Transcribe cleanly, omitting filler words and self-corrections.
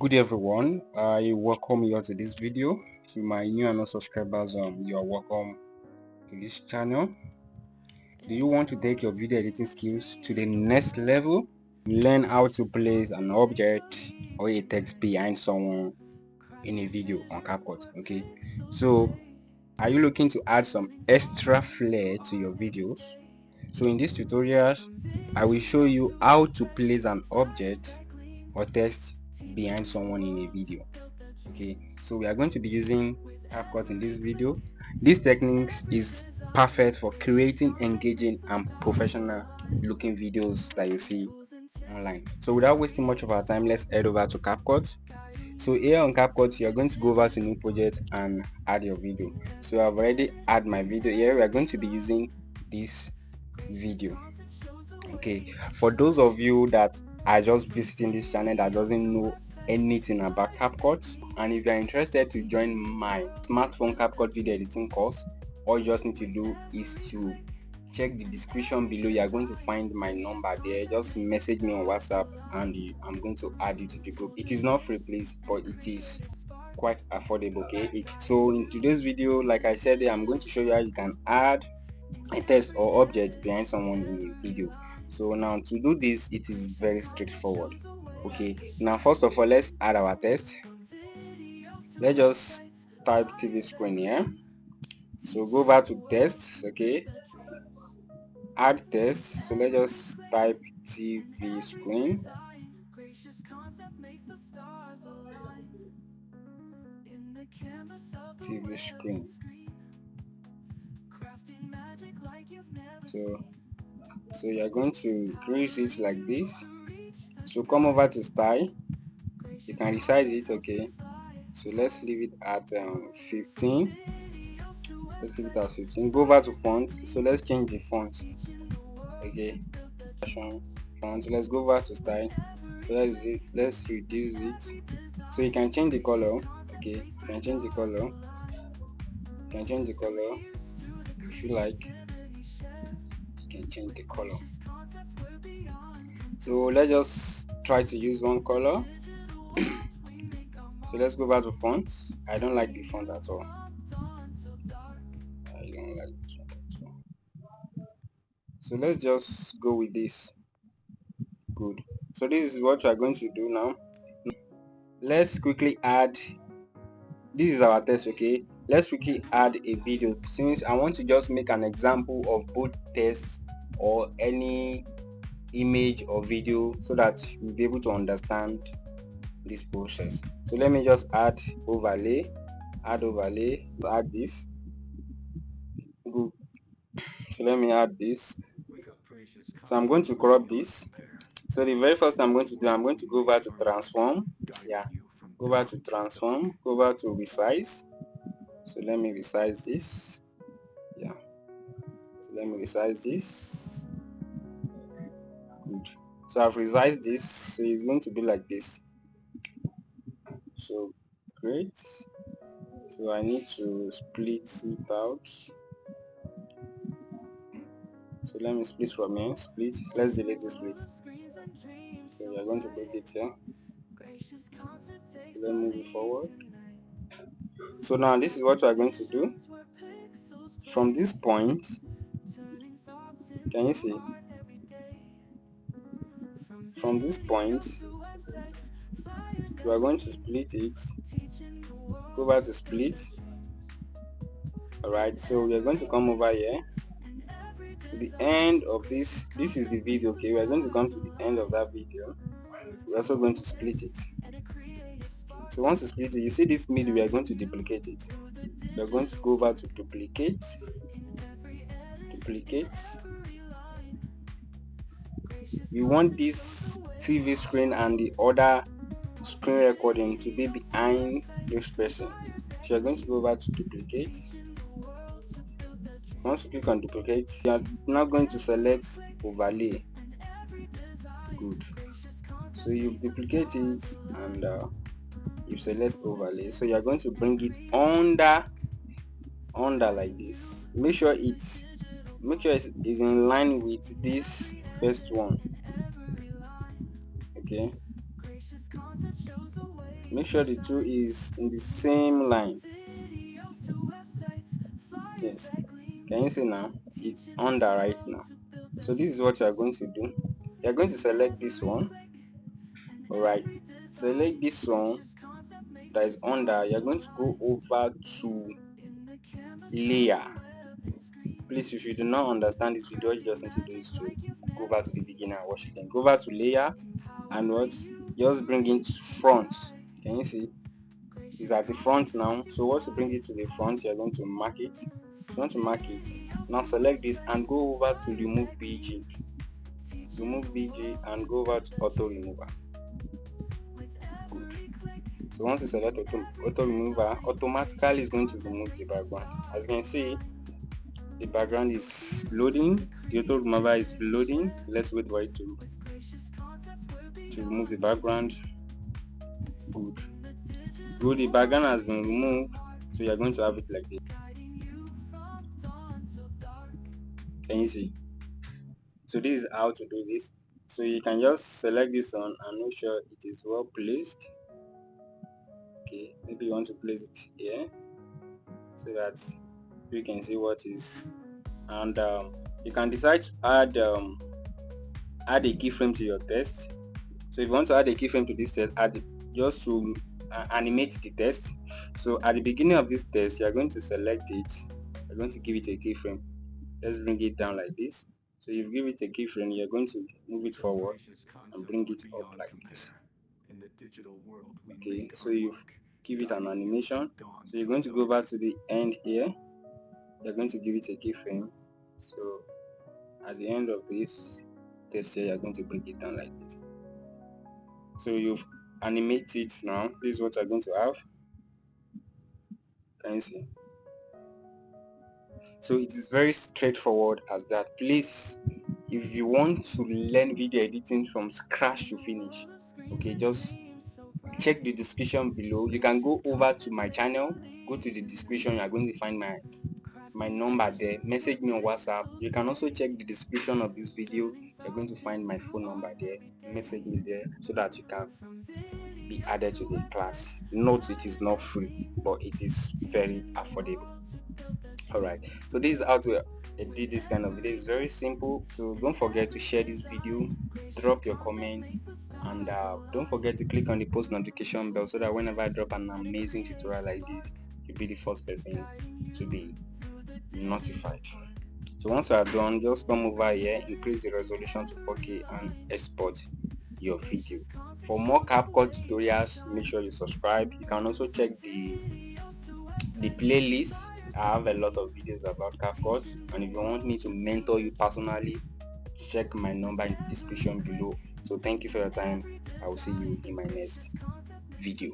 Good everyone, I welcome you all to this video. To my new and old subscribers, you are welcome to this channel. Do you want to take your video editing skills to the next level? Learn how to place an object or a text behind someone in a video on CapCut. Okay, so are you looking to add some extra flair to your videos? So in this tutorial, I will show you how to place an object or text behind someone in a video. Okay, so we are going to be using CapCut in this video. This technique is perfect for creating engaging and professional looking videos that you see online. So without wasting much of our time, let's head over to CapCut. So here on CapCut, you are going to go over to new project and add your video. So I've already add my video here. We are going to be using this video. Okay, for those of you that are just visiting this channel that doesn't know anything about CapCut, and if you are interested to join my smartphone CapCut video editing course, all you just need to do is to check the description below. You are going to find my number there. Just message me on WhatsApp and I'm going to add you to the group. It is not free, please, but it is quite affordable. Okay, so in today's video, like I said, I'm going to show you how you can add a text or object behind someone in a video. So now to do this, it is very straightforward. Okay, now first of all, let's add our text. Let's just type TV screen here. So go back to text. Okay, add text. So let's just type TV screen. TV screen. So you're going to create it like this. So come over to style. You can resize it. Okay, so let's leave it at 15. Let's leave it at 15. Go over to font. So let's change the font. Okay, font. So let's go over to style. So let's reduce it. So you can change the color. Okay, you can change the color. You can change the color if you like. You can change the color. So let's just try to use one color. So let's go back to font. I don't like the font at all. I don't like this one at all. So let's just go with this. Good. So this is what we are going to do now. Let's quickly add. This is our test. Okay, let's quickly add a video, since I want to just make an example of both tests or any image or video, so that you'll be able to understand this process. So let me just add overlay, add this. Good. So let me add this. So I'm going to crop this. So the very first thing I'm going to do, I'm going to go over to transform. Yeah, go over to transform, go over to resize. So let me resize this. Yeah, so let me resize this. Good. So I've resized this, so it's going to be like this. So great. So I need to split it out. So let me split from here. Split. Let's delete the split. So we are going to put it here. So let's move it forward. So now this is what we are going to do. From this point, can you see? From this point, we are going to split it. Go back to split. Alright, so we are going to come over here to the end of this. This is the video. Okay, we are going to come to the end of that video. We're also going to split it. So once you split it, you see this middle, we are going to duplicate it. We are going to go over to duplicate. We want this TV screen and the other screen recording to be behind this person. So you're going to go over to duplicate. Once you click on duplicate, you are now going to select overlay. Good. So you duplicate it and you select overlay. So you are going to bring it under like this. Make sure it's in line with this first one. Okay, Make sure the two is in the same line. Yes, can you see now? It's under right now. So this is what you are going to do. You are going to select this one. Alright, select this one that is under. You are going to go over to layer. Please, if you do not understand this video, you just need to do is to go back to the beginning and watch again. Go back to layer and what? Just bring it to front. Can you see? It's at the front now. So once you bring it to the front, you're going to mark it. If you want to mark it, now select this and go over to remove BG. Remove BG and go over to auto remover. Good. So once you select auto remover, automatically is going to remove the background. As you can see, the background is loading. The auto remover is loading. Let's wait for it to remove the background. Good. Good. The background has been removed. So you're going to have it like this. Can you see? So this is how to do this. So you can just select this one and make sure it is well placed. Okay, maybe you want to place it here so that you can see what is, and you can decide to add a keyframe to your text. So if you want to add a keyframe to this text, add it just to animate the text. So at the beginning of this text, you are going to select it. You're going to give it a keyframe. Let's bring it down like this. So you give it a keyframe, you're going to move it forward and bring it up like this. Okay, so you give it an animation. So you're going to go back to the end here. You're going to give it a keyframe. So at the end of this text here, you're going to bring it down like this. So you've animated it now. This is what you're going to have. Can you see? So it is very straightforward as that. Please, if you want to learn video editing from scratch to finish, okay, just check the description below. You can go over to my channel, go to the description. You are going to find my number there. Message me on WhatsApp. You can also check the description of this video. You're going to find my phone number there. Message me there so that you can be added to the class. Note, it is not free, but it is very affordable. Alright, so this is how to edit this kind of video. It's very simple. So don't forget to share this video, drop your comment, and don't forget to click on the post notification bell so that whenever I drop an amazing tutorial like this, you'll be the first person to be notified. So once you are done, just come over here, increase the resolution to 4K and export your video. For more CapCut tutorials, make sure you subscribe. You can also check the playlist. I have a lot of videos about CapCut, and if you want me to mentor you personally, check my number in the description below. So thank you for your time. I will see you in my next video.